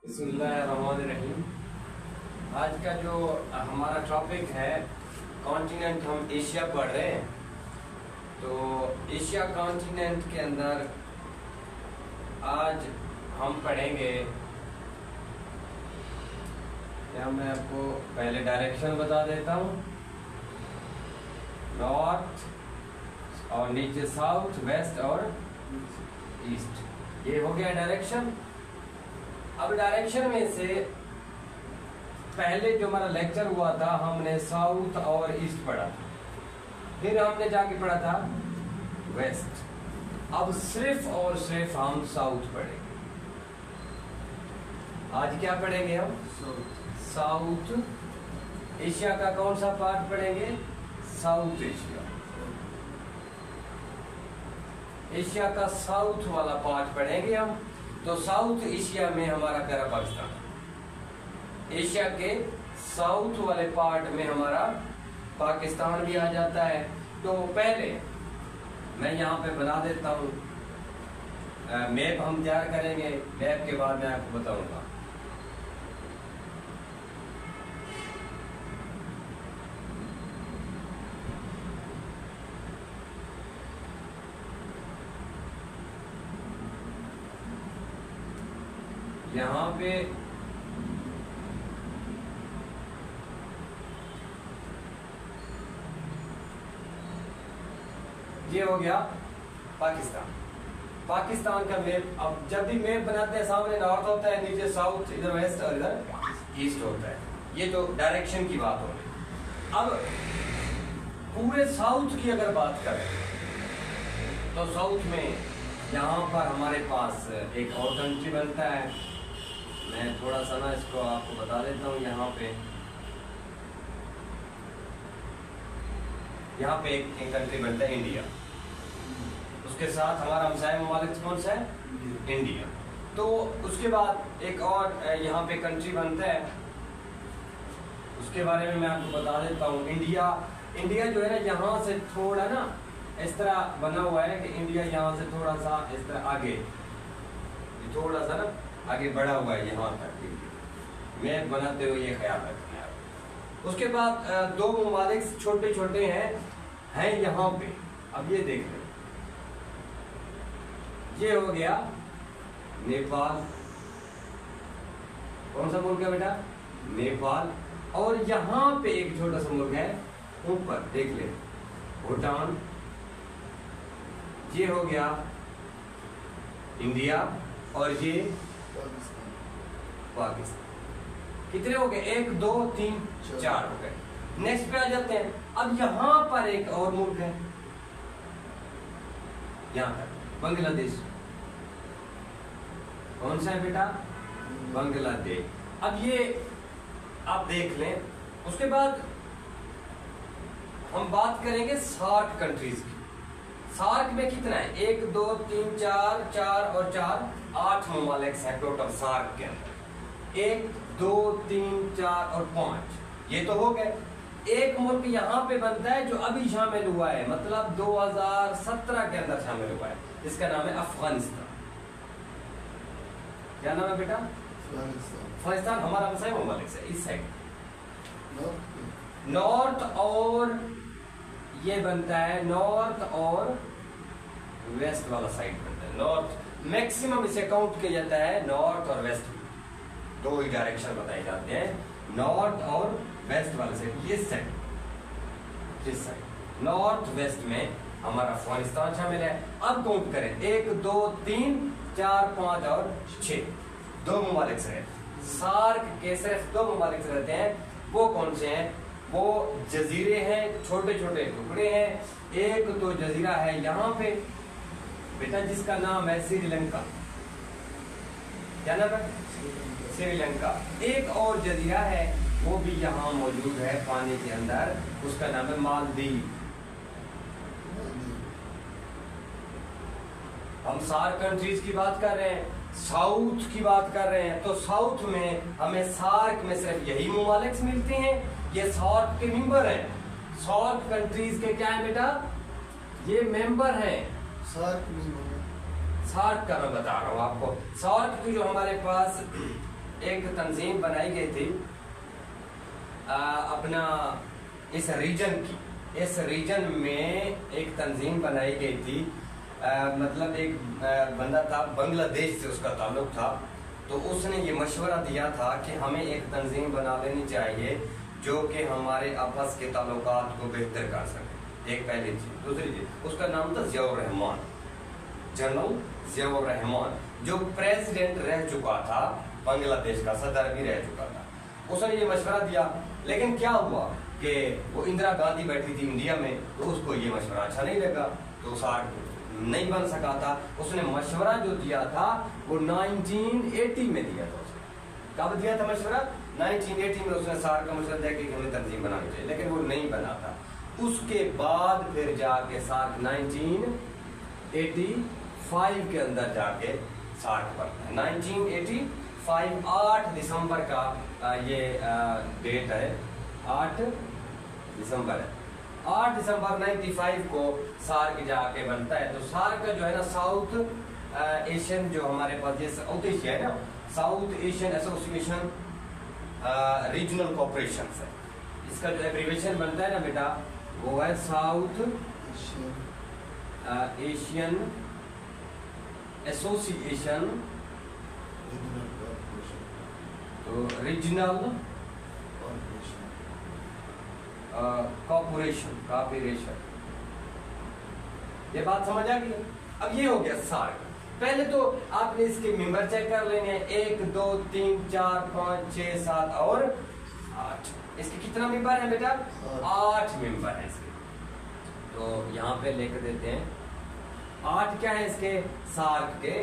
बिस्मिल्लाहिर्रहमानिर्रहीम। आज का जो हमारा टॉपिक है, कॉन्टिनेंट हम एशिया पढ़ रहे हैं। तो एशिया कॉन्टिनेंट के अंदर आज हम पढ़ेंगे, या मैं आपको पहले डायरेक्शन बता देता हूँ। नॉर्थ और नीचे साउथ, वेस्ट और ईस्ट, ये हो गया डायरेक्शन। अब डायरेक्शन में से पहले जो हमारा लेक्चर हुआ था, हमने साउथ और ईस्ट पढ़ा था, फिर हमने जाके पढ़ा था वेस्ट। अब सिर्फ और सिर्फ हम साउथ पढ़ेंगे। आज क्या पढ़ेंगे हम? साउथ एशिया का कौन सा पार्ट पढ़ेंगे? South Asia. एशिया का साउथ वाला पार्ट पढ़ेंगे हम। तो साउथ एशिया में हमारा प्यारा पाकिस्तान, एशिया के साउथ वाले पार्ट में हमारा पाकिस्तान भी आ जाता है। तो पहले मैं यहाँ पे बना देता हूँ, मैप हम तैयार करेंगे, मैप के बाद मैं आपको बताऊंगा। यहाँ पे ये हो गया पाकिस्तान। पाकिस्तान का मैप। अब जब भी मैप बनाते हैं, सामने नॉर्थ होता है, नीचे साउथ, इधर वेस्ट और इधर ईस्ट होता है। ये तो डायरेक्शन की बात हो रही। अब पूरे साउथ की अगर बात करें तो साउथ में यहाँ पर हमारे पास एक और कंट्री बनता है। मैं थोड़ा सा ना इसको आपको बता देता हूँ। यहाँ पे एक कंट्री बनता है इंडिया। उसके साथ हमारा हमसाया ममालिक कौन सा है? इंडिया। तो उसके बाद एक और यहाँ पे कंट्री बनता है, उसके बारे में मैं आपको बता देता हूँ। इंडिया जो है ना, यहाँ से थोड़ा ना इस तरह बना हुआ है कि इंडिया यहाँ से थोड़ा सा इस तरह आगे, थोड़ा सा ना आगे बढ़ा हुआ है यहाँ तक। मैप बनाते हुए ये ख्याल रखना है। उसके बाद दो ममालिक छोटे छोटे हैं यहाँ पे। अब ये देख लें, ये हो गया नेपाल। कौन सा मुल्क है बेटा? नेपाल। और यहाँ पे एक छोटा सा मुल्क है ऊपर, देख ले, भूटान। ये हो गया इंडिया और ये पाकिस्तान। कितने हो गए? 1 2 3 4 हो गए। नेक्स्ट पे आ जाते हैं। अब यहाँ पर एक और मुल्क है, यहाँ पर बांग्लादेश। कौन सा है बेटा? बांग्लादेश। अब ये आप देख लें। उसके बाद हम बात करेंगे सार्क कंट्रीज की। सार्क में कितना है? 1 2 3 4 4 और 4 8 ममालिक है टोटल सार्क के अंदर। 1 2 3 4 और 5, ये तो हो गए। एक मुल्क यहाँ पे बनता है जो अभी शामिल हुआ है, मतलब 2017 के अंदर शामिल हुआ है। इसका नाम है अफगानिस्तान। क्या नाम है बेटा? अफगानिस्तान। हमारा हमसाया ममालिक से इस साइड नॉर्थ, और ये बनता है नॉर्थ और वेस्ट वाला साइड बनता है। नॉर्थ मैक्सिमम इसे काउंट किया जाता है, नॉर्थ और वेस्ट, दो ही डायरेक्शन बताए जाते हैं, नॉर्थ और वेस्ट वाले साइड। ये साइड, इस साइड नॉर्थ वेस्ट में हमारा अफगानिस्तान शामिल है। अब काउंट करें, 1 2 3 4 5 और 6, दो ममालिक से। सार्क के सिर्फ दो ममालिक रहते हैं। वो कौन से हैं? वो जजीरे हैं, छोटे छोटे टुकड़े हैं। एक तो जजीरा है यहाँ पे बेटा, जिसका नाम है श्रीलंका। क्या नाम है? श्रीलंका। एक और जजीरा है, वो भी यहाँ मौजूद है पानी के अंदर, उसका नाम है मालदीव। हम सार्क कंट्रीज की बात कर रहे हैं, साउथ की बात कर रहे हैं। तो साउथ में हमें सार्क में सिर्फ यही ममालिक मिलते हैं, ये सार्क के मेंबर हैं। सार्क कंट्रीज के क्या है बेटा? ये मेंबर हैं। सार्क का मैं बता रहा हूँ आपको। सार्क की जो हमारे पास एक तंजीम बनाई गई थी अपना इस रीजन में एक तंजीम बनाई गई थी। मतलब एक बंदा था, बांग्लादेश से उसका ताल्लुक था, तो उसने ये मशवरा दिया था कि हमें एक तंजीम बना लेनी चाहिए जो कि हमारे आपस के ताल्लुकात को बेहतर कर सके। एक पहली चीज। दूसरी चीज, उसका नाम था ज़ियाउर रहमान, जनरल ज़ियाउर रहमान, जो प्रेसिडेंट रह चुका था, बांग्लादेश का सदर भी रह चुका था। उसने ये मशवरा दिया, लेकिन क्या हुआ कि वो इंदिरा गांधी बैठी थी इंडिया में, तो उसको ये मशवरा अच्छा नहीं लगा, तो सार्क नहीं बन सका था। उसने मशवरा जो दिया था वो 1980 में दिया था। उसने कब दिया था मशवरा? 1980 में उसने सार्क का मशवरा दिया कि हमें तंजीम बनानी चाहिए, लेकिन वो नहीं बना था। उसके बाद फिर जाके सार्क 1985 के अंदर जाके सार्क बनता है। 1985 8 दिसंबर का ये डेट है, 8 दिसंबर है। 8 दिसंबर 95 को सार्क जाके बनता है। तो सार्क का जो है ना, साउथ एशियन, जो हमारे पास ये साउथ एशिया है ना, South Asian association regional cooperation है। इसका जो एब्रीविएशन बनता है ना बेटा, वो है साउथ एशियन एसोसिएशन, तो रीजनल कॉर्पोरेशन। ये बात समझ आ गई? अब ये हो गया सार्क। पहले तो आपने इसके मेंबर चेक कर लेने हैं, 1 2 3 4 5 6 7 और 8। इसके कितना मेंबर है बेटा? 8 मेंबर है इसके। तो यहाँ पे लेकर देते हैं 8 क्या है इसके सार्क के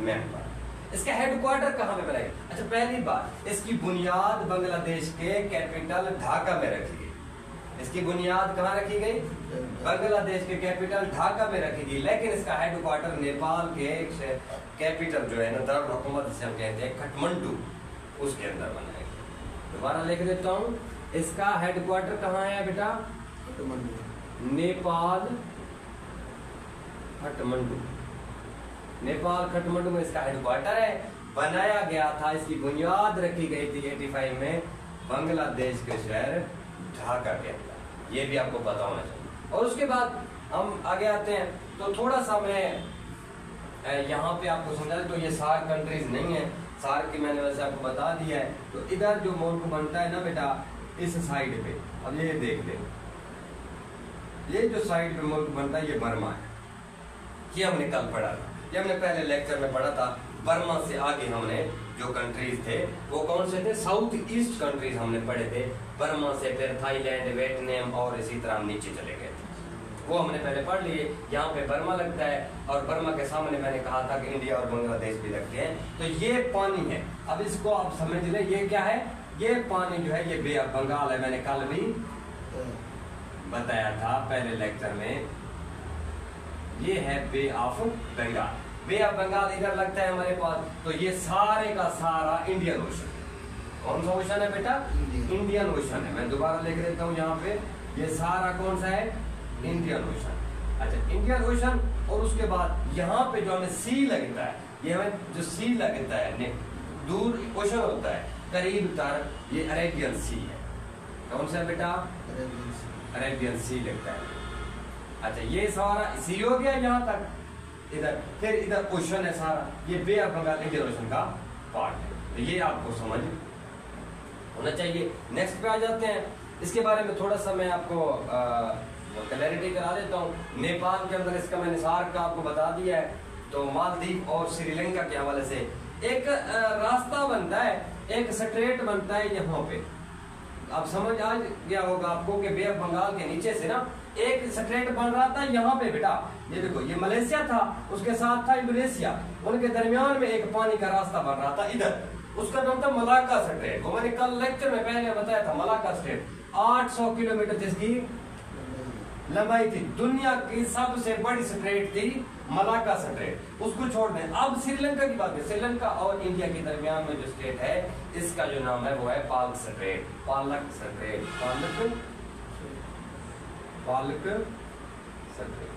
मेंबर। इसका हेडक्वार्टर कहाँ पे बनाएगा? अच्छा, पहली बात, इसकी बुनियाद बांग्लादेश के कैपिटल ढाका में रखी गई। इसकी बुनियाद कहाँ रखी गई? बांग्लादेश के कैपिटल ढाका में रखी गई, लेकिन इसका हेडक्वार्टर नेपाल के कैपिटल जो है ना, दारुल हुकूमत जिसे हम कहते हैं, काठमांडू, उसके अंदर बनाएगा। दोबारा लिख देता हूँ, इसका हेडक्वार्टर कहाँ है बेटा? नेपाल काठमांडू। नेपाल काठमांडू में इसका हेडक्वार्टर है। बनाया गया था, इसकी बुनियाद रखी गई थी 85 में बांग्लादेश के शहर ढाका के अंदर। ये भी आपको पता होना चाहिए। और उसके बाद हम आगे आते हैं, तो थोड़ा सा मैं यहाँ पे आपको समझा दूं। तो ये सार्क कंट्रीज नहीं है, सार्क की मैंने वैसे आपको बता दिया है। तो इधर जो मुल्क बनता है ना बेटा, इस साइड पे, अब ये देख ले, ये जो साइड पे मुल्क बनता है, ये बर्मा है। ये हमने कल पढ़ा था, ये हमने पहले लेक्चर में पढ़ा था। बर्मा से आगे हमने जो कंट्रीज थे वो कौन से थे? साउथ ईस्ट कंट्रीज हमने पढ़े थे। बर्मा से फिर थाईलैंड, वियतनाम और इसी तरह हम नीचे चले गए थे, वो हमने पहले पढ़ लिए। यहाँ पे बर्मा लगता है, और बर्मा के सामने मैंने कहा था कि इंडिया और बांग्लादेश भी लगते हैं। तो ये पानी है, अब इसको आप समझ ले, ये क्या है? ये पानी जो है, ये बे ऑफ बंगाल है। मैंने कल भी बताया था पहले लेक्चर में, ये है bay of Bengal. Bay of Bengal इधर लगता है हमारे पास। तो ये सारे का सारा इंडियन ओशन। कौन सा ओशन है बेटा? इंडियन ओशन है। मैं दोबारा लिख देता हूँ यहाँ पे, ये सारा कौन सा है? Indian ocean. अच्छा, इंडियन ओशन। और उसके बाद यहाँ पे जो हमें सी लगता है, ये हमें जो सी लगता है, दूर ओशन होता है, करीब तर ये अरेबियन सी है। कौन सा बेटा? अरेबियन सी लगता है। अच्छा, ये सारा सी हो गया यहाँ तक। इधर फिर इधर ओशन है सारा, ये बे ऑफ बंगाल इंडियन ओशन का पार्ट है। तो ये आपको समझ होना चाहिए। नेक्स्ट पे आ जाते हैं, इसके बारे में थोड़ा सा मैं आपको क्लैरिटी करा देता हूँ। नेपाल के अंदर इसका मैंने सार्क का आपको बता दिया है। तो मालदीव और श्रीलंका के हवाले से एक रास्ता बनता है, एक स्ट्रेट बनता है यहाँ पे। अब समझ आ गया होगा आपको कि बे ऑफ बंगाल के नीचे से ना एक स्ट्रेट बन रहा था यहाँ पे बेटा। ये देखो, ये मलेशिया था, उसके साथ था इंडोनेशिया, उनके दरमियान में एक पानी का रास्ता बन रहा था इधर। उसका नाम था मलाक्का स्ट्रेट। वो मैंने कल लेक्चर में पहले बताया था। मलाक्का स्ट्रेट 800 किलोमीटर जिसकी लंबाई थी। दुनिया की सबसे बड़ी स्ट्रेट थी मलाक्का स्ट्रेट। उसको छोड़ दें। अब श्रीलंका की बात है। श्रीलंका और इंडिया के दरमियान में जो स्टेट है, इसका जो नाम है वो है पालक स्ट्रेट। पालक स्ट्रेट, पालक स्ट्रेट।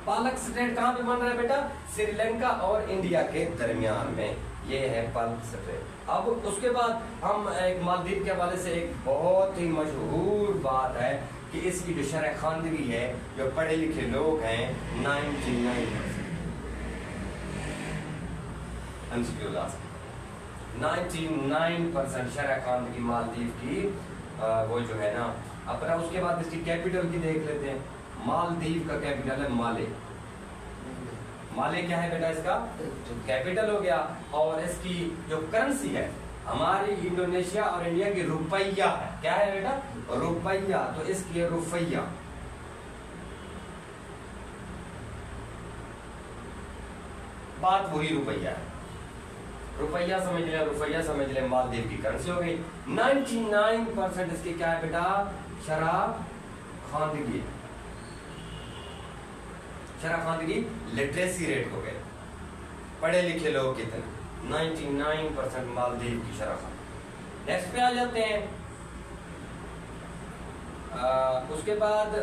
पालक स्ट्रेट कहाँ पे बन रहा है बेटा? श्रीलंका और इंडिया के दरमियान में ये है पर्ल स्ट्रेट। अब उसके बाद हम एक मालदीव के हवाले से एक बहुत ही मशहूर बात है कि इसकी जो शरह खानदगी है, जो पढ़े लिखे लोग हैं 99% शरह खानदगी मालदीव की वो जो है ना अपना। उसके बाद इसकी कैपिटल की देख लेते हैं। मालदीव का कैपिटल है माले। माले क्या है बेटा? इसका कैपिटल हो गया। और इसकी जो करेंसी है हमारी इंडोनेशिया और इंडिया की रुपया है। क्या है बेटा? रुपया। तो इसकी है रुपया। बात वही रुपया है। रुपया समझ ले, रुपया समझ ले, मालदीव की करेंसी हो गई। 99% इसकी क्या है बेटा? शरह खानदगी। शरह खानदगी लिटरेसी रेट हो गए, पढ़े लिखे लोग कितने? 99% मालदीव की शरह खानदगी। नेक्स्ट पे आ जाते हैं। उसके बाद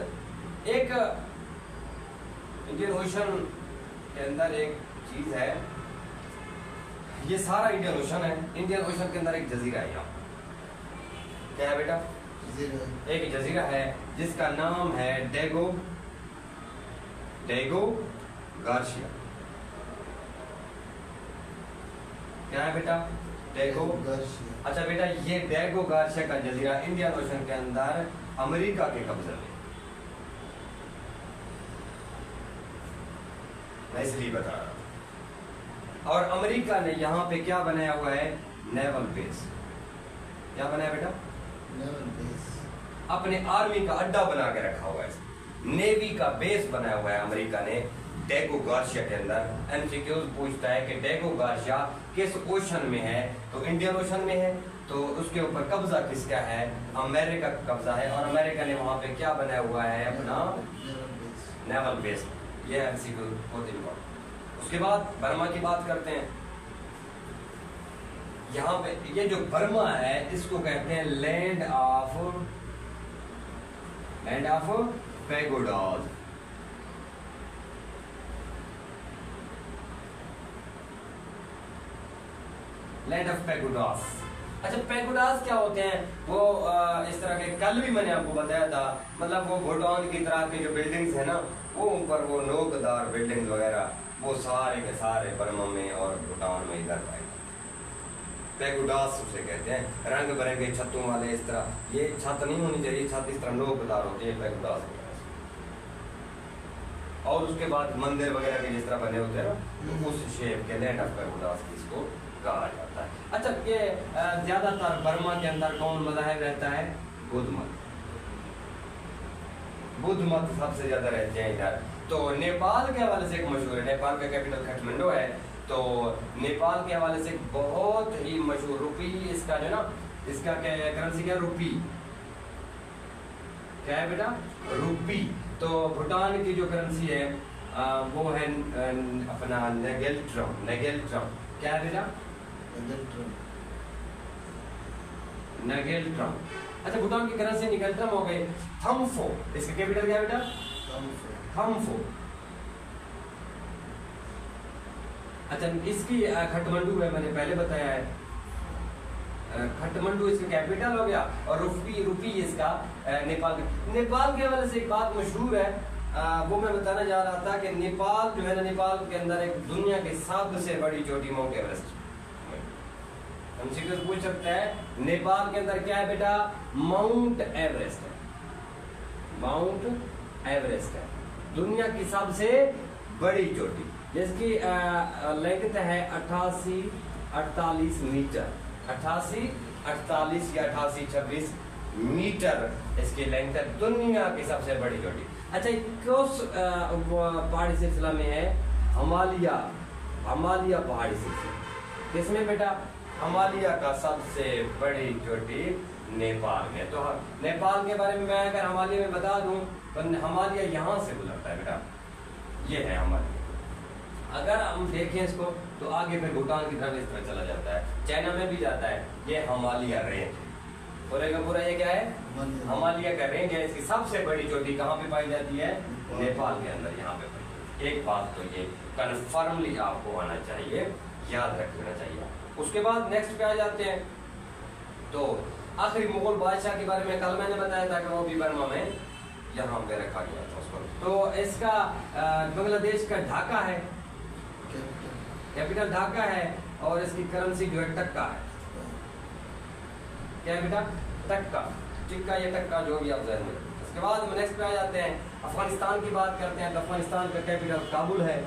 एक इंडियन ओशन के अंदर एक चीज है, ये सारा इंडियन ओशन है। इंडियन ओशन के अंदर एक जजीरा है। यहाँ क्या है बेटा? एक जजीरा है जिसका नाम है डेगो गार्शिया। क्या है बेटा? Diego Garcia. अच्छा बेटा, ये डेगो गार्शिया का जजीरा इंडियन ओशन के अंदर अमेरिका के कब्जे में। मैं इसलिए बता रहा हूं। और अमेरिका ने यहाँ पे क्या बनाया हुआ है? Naval base. क्या बनाया बेटा? Naval base. अपने आर्मी का अड्डा बना के रखा हुआ है। नेवी का बेस बनाया हुआ है अमेरिका ने डेगो गार्शिया के अंदर। एमसीक्यूज पूछता है कि डेगो गार्शिया किस ओशन में है? तो इंडियन ओशन में है। तो उसके ऊपर कब्जा किसका है? अमेरिका का कब्जा है। और अमेरिका ने वहां पे क्या बनाया हुआ है? अपना नेवल बेस। ये एमसीक्यू बहुत इंपॉर्टेंट। उसके बाद बर्मा की बात करते हैं। यहाँ पे ये जो बर्मा है इसको कहते हैं land of pagodas. Land of pagodas. अच्छा, पैगोडास क्या होते हैं? वो इस तरह के, कल भी मैंने आपको बताया था, मतलब वो भूटान की तरह के जो बिल्डिंग्स है ना, वो ऊपर वो नोकदार बिल्डिंग्स वगैरह, वो सारे के सारे बर्मा में और भूटान में इधर पाए। पैगोडास उसे कहते हैं। रंग बिरंगे छतों वाले, इस तरह, ये छत नहीं होनी चाहिए, छत इस तरह नोकदार होती है, पैगोडास। और उसके बाद मंदिर वगैरह के जिस तरह बने होते हैं ना, उस शेप के लैंड ऑफ पैगोडास इसको कहा जाता है। अच्छा, ये ज्यादातर बर्मा के अंदर कौन मज़हब रहता है? बुद्ध मत। बुद्ध मत सबसे ज्यादा रहते हैं इधर। तो नेपाल के हवाले से एक मशहूर है, नेपाल का कैपिटल काठमांडू है। तो नेपाल के हवाले से बहुत ही मशहूर रुपी, इसका जो ना, इसका क्या करेंसी क्या? रुपी। क्या है बेटा? रुपी। तो भूटान की जो करेंसी है वो है अपना नेगेल्ट्रम। क्या है बेटा? नेगेल्ट्रम। अच्छा, भूटान की करेंसी नेगेल्ट्रम हो गई। थम्फो, इसका कैपिटल क्या है बेटा? थम्फो। अच्छा, इसकी काठमांडू है, मैंने पहले बताया है। काठमांडू इसका कैपिटल हो गया। और रुपी इसका नेपाल के हवाले से एक बात मशहूर है, वो मैं बताना जा रहा था कि नेपाल जो है ना, नेपाल के अंदर एक दुनिया की सबसे बड़ी चोटी माउंट एवरेस्ट। हमसे कुछ पूछ सकता है, नेपाल के अंदर क्या है बेटा? माउंट एवरेस्ट है। माउंट एवरेस्ट है दुनिया की सबसे बड़ी चोटी, जिसकी लेंथ है 88-48 मीटर। 88-48 या 88-26 मीटर इसकी लेंथ है, दुनिया की सबसे बड़ी चोटी। अच्छा, किस पहाड़ी सिलसिला में है? हिमालय पहाड़ी सिलसिला। किसमें बेटा? हिमालय का सबसे बड़ी चोटी नेपाल में। तो नेपाल के बारे में मैं अगर हिमालय में बता दूं तो हिमालय यहाँ से गुजरता है बेटा, ये है हिमालय। अगर हम देखें इसको तो आगे फिर भूटान की तरफ इस तरह चला जाता है, चाइना में भी जाता है। ये हिमालय रेंज पूरे का पूरा, ये क्या है? हिमालय का रेंज है। इसकी सबसे बड़ी चोटी कहाँ पे पाई जाती है? नेपाल के अंदर, यहाँ पे पाई। एक बात तो ये कन्फर्मली आपको आना चाहिए, याद रख लेना चाहिए। उसके बाद नेक्स्ट पे आ जाते हैं, तो आखिरी मुगल बादशाह के बारे में कल मैंने बताया था कि वो भी बर्मा में यहाँ पे रखा गया था उसको। तो इसका बांग्लादेश का ढाका है, कैपिटल ढाका है, और इसकी करेंसी जो है टक्का है। क्या है बेटा? टक्का, टिक्का या टक्का, जो भी आप जहन में। उसके बाद हम नेक्स्ट पे आ जाते हैं, अफगानिस्तान की बात करते हैं। तो अफगानिस्तान का कैपिटल काबुल है।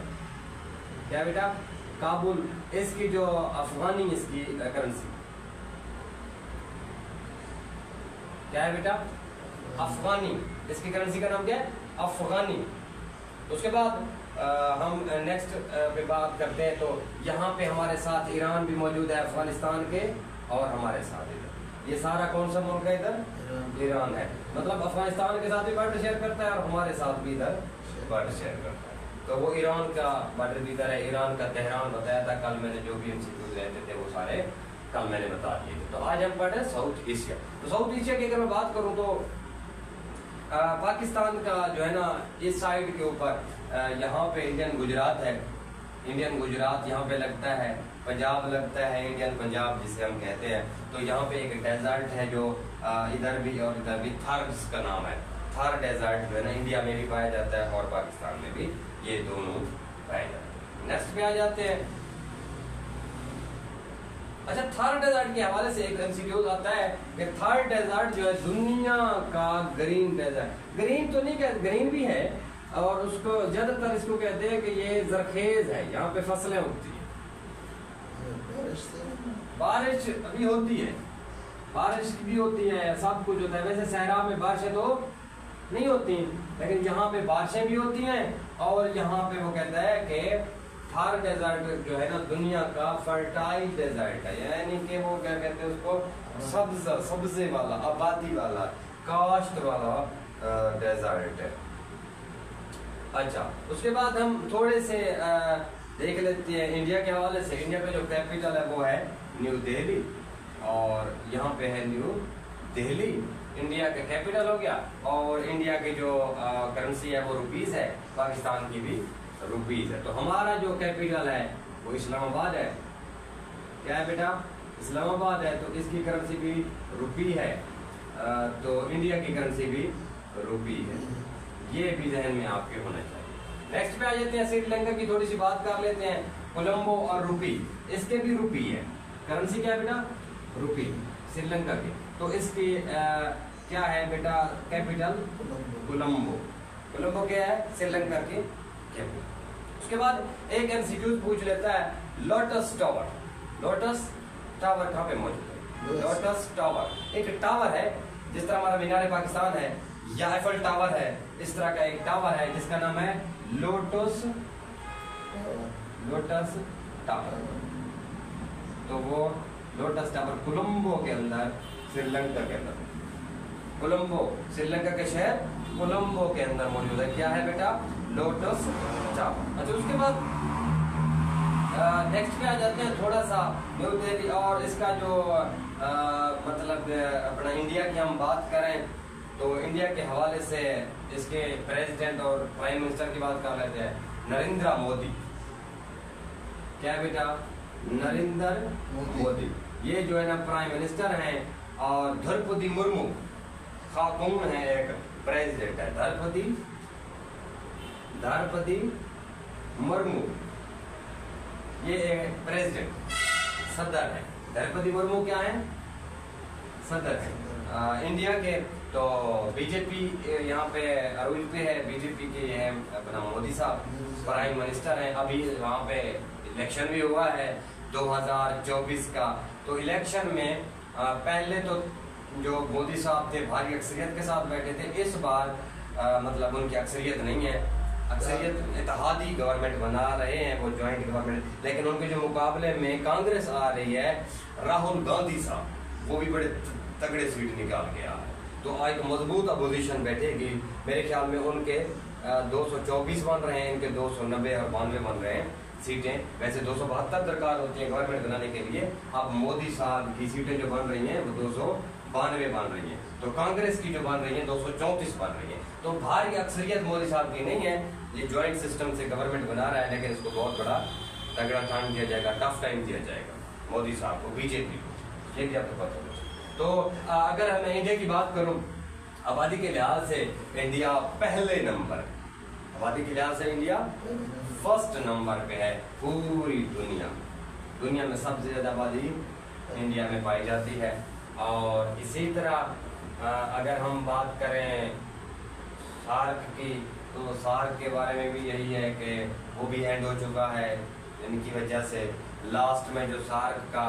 क्या बेटा? काबुल। इसकी जो अफगानी इसकी करेंसी क्या है बेटा? अफगानी। इसकी करेंसी का नाम क्या है? अफगानी। उसके बाद हम नेक्स्ट पे बात करते हैं, तो यहाँ पे हमारे साथ ईरान भी मौजूद है अफगानिस्तान के, और हमारे साथ इधर ये सारा कौन सा मुल्क है? इधर ईरान है। मतलब अफगानिस्तान के साथ भी बॉर्डर शेयर करता है और हमारे साथ भी इधर बॉर्डर शेयर करता है। तो वो ईरान का बॉर्डर भी इधर है। ईरान का तेहरान बताया था कल मैंने, जो भी MCQ रहते थे वो सारे कल मैंने बता दिए थे। तो आज हम पढ़े साउथ एशिया। तो साउथ एशिया की अगर मैं बात करूँ तो पाकिस्तान का जो है ना, इस साइड के ऊपर यहाँ पे इंडियन गुजरात है। इंडियन गुजरात यहाँ पे लगता है, पंजाब लगता है, इंडियन पंजाब जिसे हम कहते हैं। तो यहाँ पे एक डेजर्ट है जो इधर भी और इधर भी, थार जिसका नाम है। थार डेजर्ट जो है ना, इंडिया में भी पाया जाता है और पाकिस्तान में भी, ये दोनों पाए जाते हैं। नेक्स्ट पे आ जाते हैं। अच्छा, थार डेजर्ट के हवाले से एक MCQ आता है कि थार डेजर्ट जो है दुनिया का ग्रीन डेजर्ट। ग्रीन तो नहीं कहते, ग्रीन भी है, और उसको ज्यादातर इसको कहते हैं कि ये जरखेज है, यहाँ पे फसलें होती है। बारिश अभी होती है, बारिश भी होती है, सब कुछ होता है। वैसे सहरा में बारिशें तो नहीं होती, लेकिन यहाँ पे बारिशें भी होती हैं। और यहाँ पे वो कहता है कि थार डेजर्ट जो है ना, दुनिया का फर्टाइल डेजर्ट है, यानी कि वो क्या कहते हैं उसको, सब्जे वाला, आबादी वाला, काश्त वाला डेजर्ट है। अच्छा, उसके बाद हम थोड़े से देख लेते हैं इंडिया के हवाले से। इंडिया का जो कैपिटल है वो है न्यू दिल्ली, और यहाँ पे है न्यू दिल्ली, इंडिया का कैपिटल हो गया। और इंडिया की जो करेंसी है वो रुपीस है, पाकिस्तान की भी रुपीस है। तो हमारा जो कैपिटल है वो इस्लामाबाद है। क्या है बेटा? इस्लामाबाद है। तो इसकी करेंसी भी रुपी है, तो इंडिया की करेंसी भी रुपी है। ये भी जहन में आपके होना चाहिए। नेक्स्ट पे आ जाते हैं, श्रीलंका की थोड़ी सी बात कर लेते हैं। कोलंबो और रुपी, इसके भी रुपी है। करेंसी क्या है बेटा? रुपी, श्रीलंका की। तो इसकी क्या है बेटा? कैपिटल कोलंबो। कोलंबो क्या है? श्रीलंका की कैपिटल। उसके बाद एक MCQ पूछ लेता है, लोटस टावर। लोटस टावर कहाँ पे मौजूद है? लोटस टावर एक टावर है, जिस तरह हमारा मीनार पाकिस्तान है या आईफल टावर है, इस तरह का एक टावर है जिसका नाम है लोटस टावर। तो वो लोटस टावर कोलंबो के अंदर, श्रीलंका के अंदर, कोलंबो श्रीलंका के शहर कोलंबो के अंदर मौजूद है। क्या है बेटा? Lotus tower. अच्छा, उसके बाद नेक्स्ट पे आ जाते हैं थोड़ा सा न्यू दिल्ली, और इसका जो मतलब अपना इंडिया की हम बात करें तो इंडिया के हवाले से इसके प्रेसिडेंट और प्राइम मिनिस्टर की बात कर लेते हैं। नरेंद्र मोदी। क्या है बेटा? नरेंद्र मोदी। ये जो है ना प्राइम मिनिस्टर हैं, और द्रौपदी मुर्मू खातून है, एक प्रेसिडेंट है। द्रौपदी मुर्मू ये एक प्रेसिडेंट, सदर है। द्रौपदी मुर्मू क्या है? सदर है इंडिया के। तो बीजेपी यहाँ पे अरुण पे है, बीजेपी के है अपना मोदी साहब प्राइम मिनिस्टर हैं। अभी वहाँ पे इलेक्शन भी हुआ है 2024 का। तो इलेक्शन में पहले तो जो मोदी साहब थे भारी अक्सरियत के साथ बैठे थे। इस बार मतलब उनकी अक्सरियत नहीं है, अक्सरियत इत्तेहादी गवर्नमेंट बना रहे हैं, वो ज्वाइंट गवर्नमेंट। लेकिन उनके जो मुकाबले में कांग्रेस आ रही है, राहुल गांधी साहब, वो भी बड़े तगड़े सीट निकाल के आ रहे हैं। तो एक मजबूत अपोजिशन बैठेगी। मेरे ख्याल में उनके 224 बन रहे हैं, इनके 290 और 92 बन रहे हैं सीटें। वैसे 272 दरकार होती है गवर्नमेंट बनाने के लिए। अब मोदी साहब की सीटें जो बन रही हैं वो 292 बन रही हैं। तो कांग्रेस की जो बन रही है 234 बन रही है। तो भारी अक्सरियत मोदी साहब की नहीं है। ये ज्वाइंट सिस्टम से गवर्नमेंट बना रहा है, लेकिन इसको बहुत बड़ा तगड़ा टाइम दिया जाएगा, टफ टाइम दिया जाएगा मोदी साहब को, बीजेपी को, ये भी आपको पता होगा। तो अगर मैं इंडिया की बात करूं, आबादी के लिहाज से इंडिया पहले नंबर, आबादी के लिहाज से इंडिया फर्स्ट नंबर पे है पूरी दुनिया में सबसे ज़्यादा आबादी इंडिया में पाई जाती है। और इसी तरह अगर हम बात करें सार्क की, तो सार्क के बारे में भी यही है कि वो भी एंड हो चुका है, इनकी वजह से लास्ट में जो सार्क का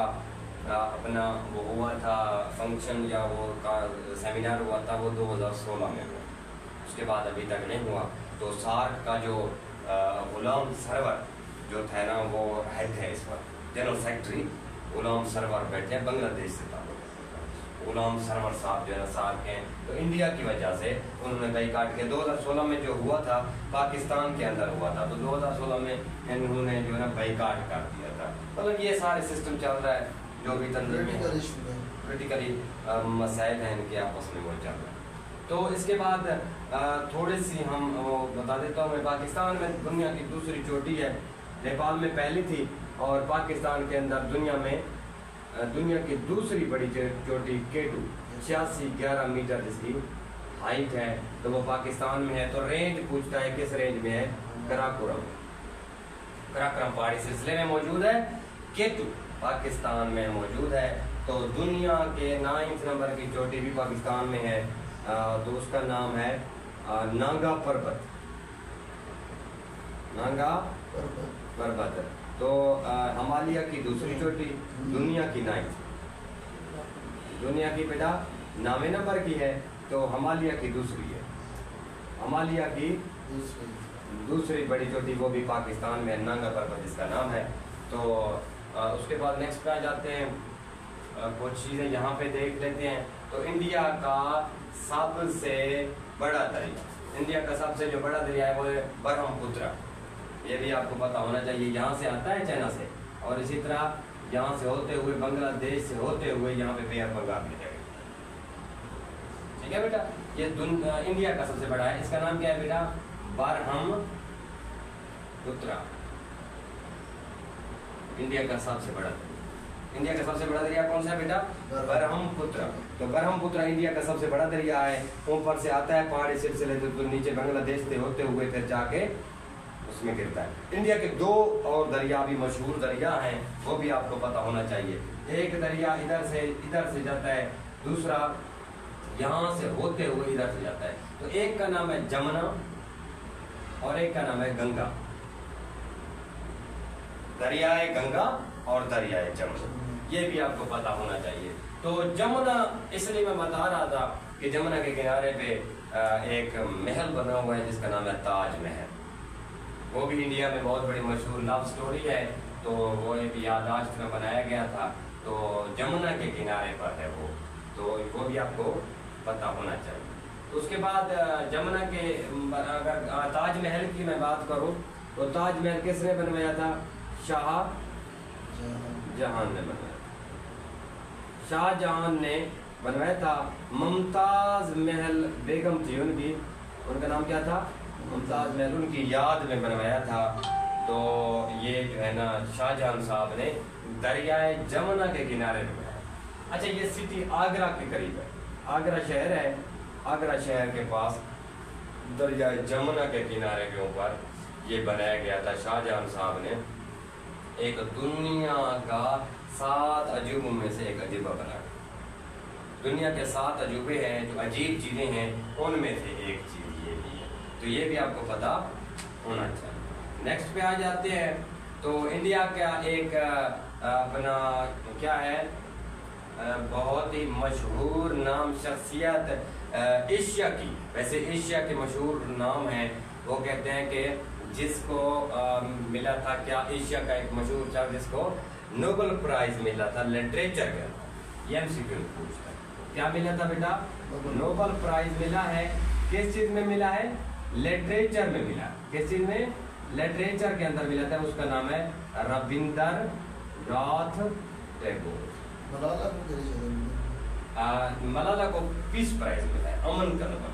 अपना वो हुआ था फंक्शन या वो का सेमिनार हुआ था, वो 2016 में हुआ, उसके बाद अभी तक नहीं हुआ। तो सार्क का जो गुलाम सरवर जो था ना, वो हेड है इस पर, जनरल सेक्रेटरी गुलाम सरवर बैठे हैं, बांग्लादेश से था गुलाम सरवर साहब जो है ना सार्क हैं। तो इंडिया की वजह से उन्होंने बाइकाट किया। 2016 में जो हुआ था पाकिस्तान के अंदर हुआ था, तो 2016 में इन्होंने जो है ना बाइकाट कर दिया था। मतलब ये सारे सिस्टम चल रहा है जो भी क्रिटिकली मसाइल हैं इनके आपस में वो चल रहा है। तो इसके बाद थोड़ी सी हम वो बता देता हूँ मैं, पाकिस्तान में दुनिया की दूसरी चोटी है, नेपाल में पहली थी, और पाकिस्तान के अंदर दुनिया की दूसरी बड़ी चोटी K2 8611 मीटर जिसकी हाइट है, तो वो पाकिस्तान में है। तो रेंज पूछता है किस रेंज में है, कराकोरम पहाड़ी सिलसिले में मौजूद है, K2 पाकिस्तान में मौजूद है। तो दुनिया के 9th नंबर की चोटी भी पाकिस्तान में है, तो उसका नाम है नांगा पर्वत, नांगा पर्वत। तो हिमालय की दूसरी चोटी, दुनिया की 9th, दुनिया की बेटा 9वें नंबर की है, तो हिमालय की दूसरी है, हिमालय की दूसरी बड़ी चोटी वो भी पाकिस्तान में, नांगा पर्वत जिसका नाम है। तो उसके बाद नेक्स्ट पे आ जाते हैं, कुछ चीज़ें यहाँ पे देख लेते हैं। तो इंडिया का सबसे बड़ा दरिया, इंडिया का सबसे जो बड़ा दरिया है वो है ब्रह्मपुत्र, ये भी आपको पता होना चाहिए। यहाँ से आता है चाइना से, और इसी तरह यहाँ से होते हुए बांग्लादेश से होते हुए यहाँ पे बे ऑफ बंगाल में जाएगा। ठीक है बेटा, ये इंडिया का सबसे बड़ा है, इसका नाम क्या है बेटा, ब्रह्मपुत्र, इंडिया का सबसे बड़ा दरिया कौन सा है बेटा, ब्रह्मपुत्र। तो ब्रह्मपुत्र इंडिया का सबसे बड़ा दरिया है, ऊपर से आता है पहाड़ी सिलसिले से, तो नीचे बांग्लादेश से होते हुए फिर जाके उसमें गिरता है। इंडिया के 2 और दरिया भी मशहूर दरिया हैं, वो भी आपको पता होना चाहिए। एक दरिया इधर से जाता है, दूसरा यहाँ से होते हुए इधर से जाता है। तो एक का नाम है जमुना और एक का नाम है गंगा, दरियाए गंगा और दरियाए जमुना, ये भी आपको पता होना चाहिए। तो जमुना इसलिए मैं बता रहा था कि जमुना के किनारे पे एक महल बना हुआ है जिसका नाम है ताज महल, वो भी इंडिया में बहुत बड़ी मशहूर लव स्टोरी है। तो वो एक याददाश्त में बनाया गया था, तो जमुना के किनारे पर है वो, तो वो भी आपको पता होना चाहिए। तो उसके बाद जमुना के अगर ताजमहल की मैं बात करूं, तो ताजमहल किसने बनवाया था, शाहजहां ने बनवाया, शाहजहां ने बनवाया था। मुमताज महल बेगम थी उनकी, उनका नाम क्या था, मुमताज महल, उनकी याद में बनवाया था। तो ये जो है ना शाहजहां साहब ने दरियाए जमुना के किनारे बनाया। अच्छा, ये सिटी आगरा के करीब है, आगरा शहर है, आगरा शहर के पास दरियाए जमुना के किनारे के ऊपर ये बनाया गया था। शाहजहां साहब ने एक दुनिया का 7 अजूबों में से एक अजूबा बनाया। दुनिया के 7 अजूबे हैं जो अजीब चीजें हैं, उनमें से एक चीज ये भी है, तो ये भी आपको पता होना चाहिए। नेक्स्ट पे आ जाते हैं। तो इंडिया का एक अपना क्या है, बहुत ही मशहूर नाम शख्सियत एशिया की, वैसे एशिया के मशहूर नाम है, वो कहते हैं कि जिसको मिला था क्या, एशिया का एक मशहूर शख्स जिसको नोबेल प्राइज मिला था लिटरेचर के अंदर, ये एमसीक्यू पूछता है, क्या मिला था बेटा, नोबेल प्राइज मिला है, किस चीज में मिला है, लिटरेचर में मिला, किस चीज में, लिटरेचर के अंदर मिला था, उसका नाम है रविंद्रनाथ टैगोर। मलाला को पीस प्राइज मिला है, अमन का नोबेल।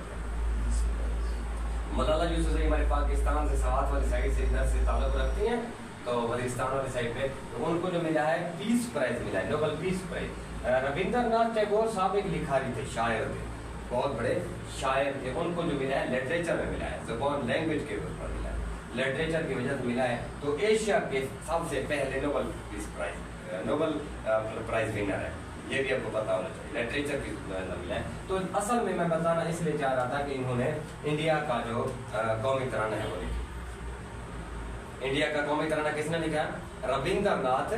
मलाला यूसुफजई हमारे पाकिस्तान से सवात वाली साइड से इधर से ताल्लुक रखती हैं, तो वजिरिस्तान वाली साइड पे, तो उनको जो मिला है पीस प्राइज मिला है, Nobel peace prize. Rabindranath Tagore साहब एक लिखारी थे, शायर थे, बहुत बड़े शायर थे, उनको जो मिला है लिटरेचर में मिला है, ज़बान लैंग्वेज के ऊपर मिला है, लिटरेचर की वजह से मिला है। तो एशिया के सबसे पहले Nobel peace prize, Nobel prize winner है, ये भी आपको पता होना चाहिए, लिटरेचर की मिला है। तो असल में मैं बताना इसलिए चाह रहा था कि इन्होंने इंडिया का जो कौमी तराना है वो लिखा। इंडिया का कौमी तराना किसने लिखा? रविंद्रनाथ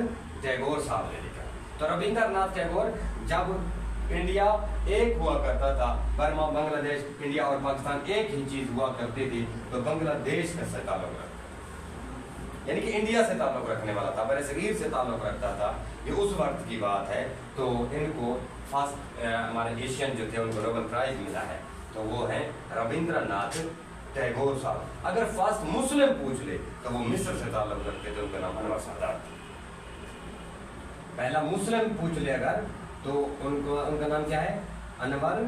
टैगोर साहब ने लिखा। तो रविंद्रनाथ टैगोर, जब इंडिया एक हुआ करता था, बर्मा, बांग्लादेश, इंडिया और पाकिस्तान एक ही चीज हुआ करती थी, तो बांग्लादेश का से ताल्लुक रखता, यानी कि इंडिया से ताल्लुक रखने वाला था, बड़े सगीर से ताल्लुक रखता था, ये उस वक्त की बात है। तो इनको फर्स्ट हमारे एशियन जो थे उनको नोबेल प्राइज मिला है, तो वो है रविंद्रनाथ टैगोर साहब। अगर फर्स्ट मुस्लिम पूछ ले तो वो मिस्र से ताल्लुक रखते थे, उनका नाम अनवर सादात। पहला मुस्लिम पूछ ले अगर, तो उनका नाम क्या है? अनवर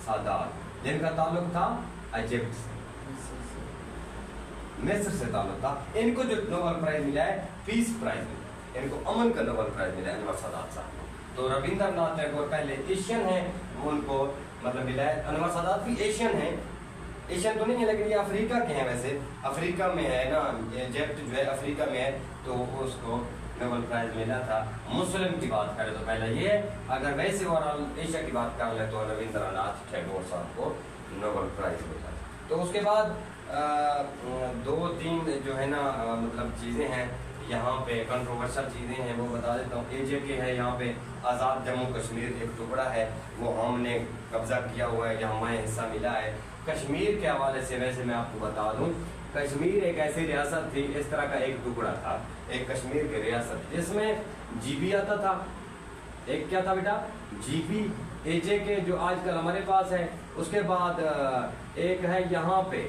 सादात, जिनका ताल्लुक था इजिप्ट से, मिस्र से ताल्लुक था। इनको जो नोबेल प्राइज मिला है पीस प्राइज मिला, इनको अमन का नोबेल प्राइज मिला है अनवर सादात साहब। तो रविंद्रनाथ टैगोर पहले एशियन है, उनको मतलब मिला है। अनवर सादात भी एशियन है, एशियन तो नहीं है लेकिन ये अफ्रीका के हैं, वैसे अफ्रीका में है ना, इजिप्ट जो है अफ्रीका में है, तो उसको नोबेल प्राइज मिला था। मुस्लिम की बात करें तो पहले ये, अगर वैसे ओवरऑल एशिया की बात कर ले तो रविंद्रनाथ टैगोर साहब को नोबेल प्राइज मिला। तो उसके बाद दो तीन जो है ना मतलब चीज़ें हैं यहाँ पे, कंट्रोवर्शियल चीज़ें हैं, वो बता देता हूँ। AJK है यहाँ पे, आज़ाद जम्मू कश्मीर एक टुकड़ा है, वो हमने कब्जा किया हुआ है, यहाँ हमें हिस्सा मिला है। कश्मीर के हवाले से वैसे मैं आपको बता दूं, कश्मीर एक ऐसी रियासत थी, इस तरह का एक टुकड़ा था, एक कश्मीर की रियासत जिसमें GB आता था। एक क्या था बेटा? GB। AJK जो आजकल हमारे पास है। उसके बाद एक है यहाँ पे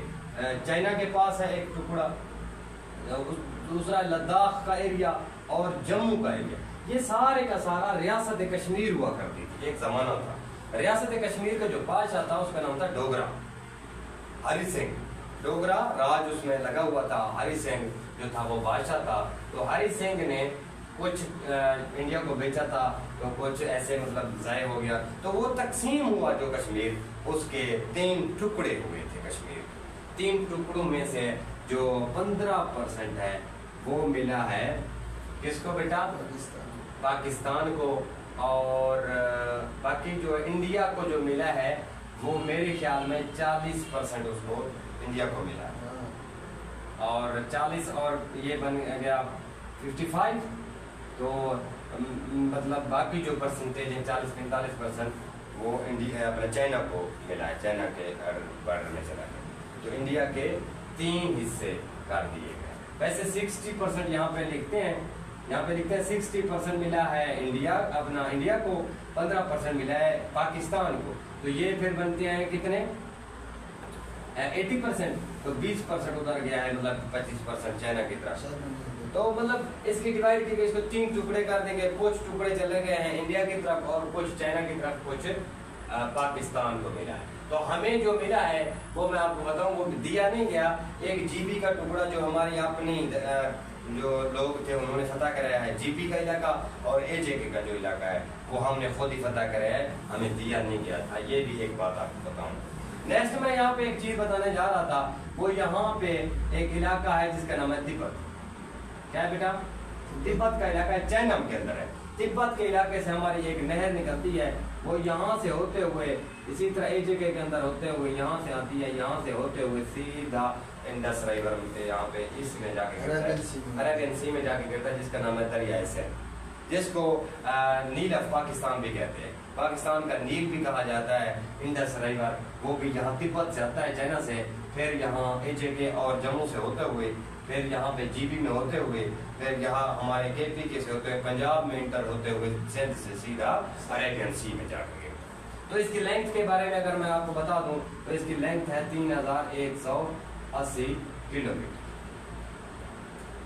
चाइना के पास है एक टुकड़ा, दूसरा लद्दाख का एरिया और जम्मू का एरिया। ये सारे का सारा रियासत कश्मीर हुआ करती थी, एक जमाना था। रियासत कश्मीर का जो बादशाह था उसका नाम था डोगरा, हरि सिंह। डोगरा राज उसमें लगा हुआ था, हरि सिंह जो था वो बादशाह था। तो हरि सिंह ने कुछ इंडिया को बेचा था, तो कुछ ऐसे मतलब ज़ाय हो गया, तो वो तकसीम हुआ जो कश्मीर, उसके 3 टुकड़े हुए थे कश्मीर। 3 टुकड़ों में से जो 15% है वो मिला है किसको बेटा? पाकिस्तान को। और बाकी जो इंडिया को जो मिला है वो मेरे ख्याल में 40% उसको इंडिया को मिला है, और 40 और ये बन गया 55। तो मतलब बाकी जो परसेंटेज है 40-45% वो इंडिया अपने चाइना को मिला है, चाइना के बॉर्डर में चला गया। तो इंडिया के 3 हिस्से कर दिए गए। वैसे 60% यहाँ पे लिखते हैं, यहाँ पे लिखते हैं 60% मिला है इंडिया, अपना इंडिया को, 15% मिला है पाकिस्तान को। तो ये फिर बनते हैं कितने? 80%। तो 20% उधर गया है, मतलब 25% चाइना की तरफ। तो मतलब इसकी डिवाइड की गई, इसको 3 टुकड़े कर देंगे। कुछ टुकड़े चले गए हैं इंडिया की तरफ और कुछ चाइना की तरफ, कुछ पाकिस्तान को मिला है। तो हमें जो मिला है वो मैं आपको बताऊं, वो दिया नहीं गया। एक GB का टुकड़ा जो हमारी अपनी जो लोग थे उन्होंने फतह कराया है, GB का इलाका, और AJK का जो इलाका है वो हमने खुद ही फतह कराया है, हमें दिया नहीं गया था। ये भी एक बात आपको बताऊं। नेक्स्ट मैं यहाँ पे एक चीज बताने जा रहा था, वो यहाँ पे एक इलाका है जिसका नाम है तिब्बत। क्या है बेटा? तिब्बत का इलाका है, चैनम के अंदर है। तिब्बत के इलाके से हमारी एक नहर निकलती है, वो यहाँ से होते हुए इसी तरह AJK के अंदर होते हुए यहाँ से आती है, यहाँ से होते हुए सीधा इंडस रिवर में यहाँ पे इसमें जाके अरेबियन सी में जाके गिरता है, जिसका नाम है दरिया सेंड, जिसको नील ऑफ पाकिस्तान भी कहते हैं। पाकिस्तान का नील भी कहा जाता है, इंडस रिवर, वो भी यहाँ तिब्बत से आता है, चाइना से, फिर यहाँ AJK और जम्मू से होते हुए, फिर यहाँ पे GB में होते हुए, फिर यहाँ हमारे KPK से होते हुए, पंजाब में इंटर होते हुए, सिंध से सीधा अरेबियन सी में जाकर। तो इसकी लेंथ के बारे में अगर मैं आपको बता दूं तो इसकी लेंथ है 3180 किलोमीटर।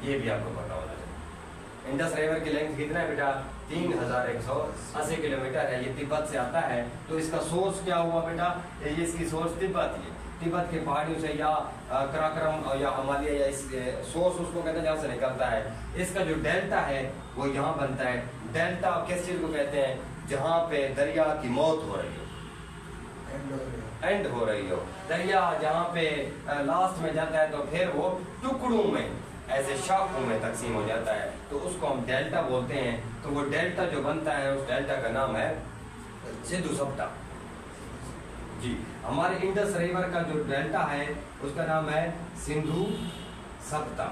ये भी आपको पता होना चाहिए। इंडस रिवर की लेंथ कितना है बेटा? 3180 किलोमीटर है। ये तिब्बत से आता है। तो इसका सोर्स क्या हुआ बेटा? ये इसकी सोर्स तिब्बत ही है। तिब्बत के पहाड़ियों से या कराकरम या हिमालय या इस सोर्स उसको कहते हैं जहाँ से निकलता है। इसका जो डेल्टा है वो यहाँ बनता है। डेल्टा किस चीज को कहते हैं? जहाँ पे दरिया की मौत हो रही हो, एंड हो रही हो, दरिया जहाँ पे लास्ट में जाता है तो फिर वो टुकड़ों में ऐसे शाखों में तकसीम हो जाता है, तो उसको हम डेल्टा बोलते हैं। तो वो डेल्टा जो बनता है उस डेल्टा का नाम है सिंधु सप्ता जी। हमारे इंडस रिवर का जो डेल्टा है उसका नाम है सिंधु सप्ता,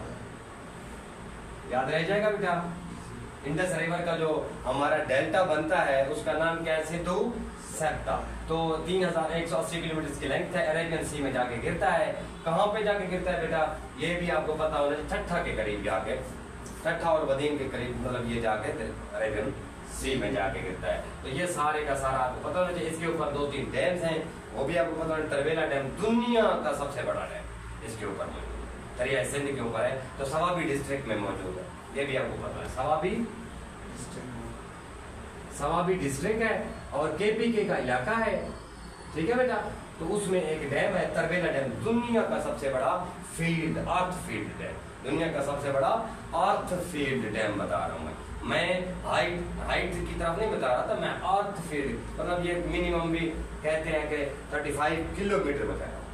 याद रह जाएगा बेटा। इंडस रिवर का जो हमारा डेल्टा बनता है उसका नाम क्या है? सिंधु सप्ता। तो 3180 किलोमीटर की लेंथ है, अरेबियन सी में जाके गिरता है। कहाँ पे जाके गिरता है बेटा? ये भी आपको पता होना चाहिए, ठट्ठा के करीब जाके, ठट्ठा और बदीन के करीब, मतलब ये जाके अरेबियन सी में जाके गिरता है। तो ये सारे का सारा आपको पता होना चाहिए। इसके ऊपर 2-3 डैम्स हैं, वो भी आपको पता होना। तरबेला डैम दुनिया का सबसे बड़ा डैम इसके ऊपर मौजूद है, दरिया सिंध के ऊपर है, तो सवाबी डिस्ट्रिक्ट में मौजूद है, ये भी आपको पता है। सवाबी डिस्ट्रिक्ट है और केपीके का इलाका है, ठीक है बेटा। तो उसमें एक डैम है तरबेला डैम, दुनिया का सबसे बड़ा फील्ड, अर्थ फील्ड डैम, दुनिया का सबसे बड़ा अर्थ फील्ड डैम बता रहा हूँ मैं हाइट की तरफ नहीं बता रहा था मैं, अर्थ फील्ड मतलब ये मिनिमम भी कहते हैं कि 35 किलोमीटर बता रहा हूँ,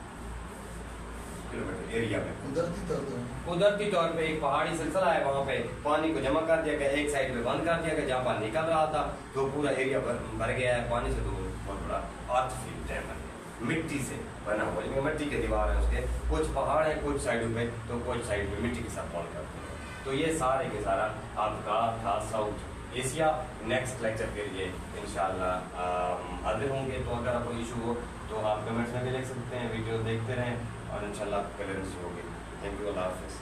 किलोमीटर एरिया में। कुदरती तौर पे एक पहाड़ी सिलसिला है, वहाँ पे पानी को जमा कर दिया गया, एक साइड पे बंद कर दिया गया, जहाँ पानी निकल रहा था तो पूरा एरिया भर गया है पानी से, तो बहुत बड़ा अर्थ फील्ड डैम है, मिट्टी से बना हुआ, जिसमें मिट्टी के दीवार है उसके, कुछ पहाड़ है कुछ साइडों पे, तो कुछ साइड पे मिट्टी के साथ बॉल करते हैं। तो ये सारे के सारा आपका था साउथ एशिया। नेक्स्ट लेक्चर के लिए इंशाल्लाह हाजिर होंगे। तो अगर आपको इशू हो तो आप कमेंट्स में भी लिख सकते हैं, वीडियो देखते रहें और इंशाल्लाह क्लियरेंस होगी। थैंक यू, अल्लाह हाफिज़।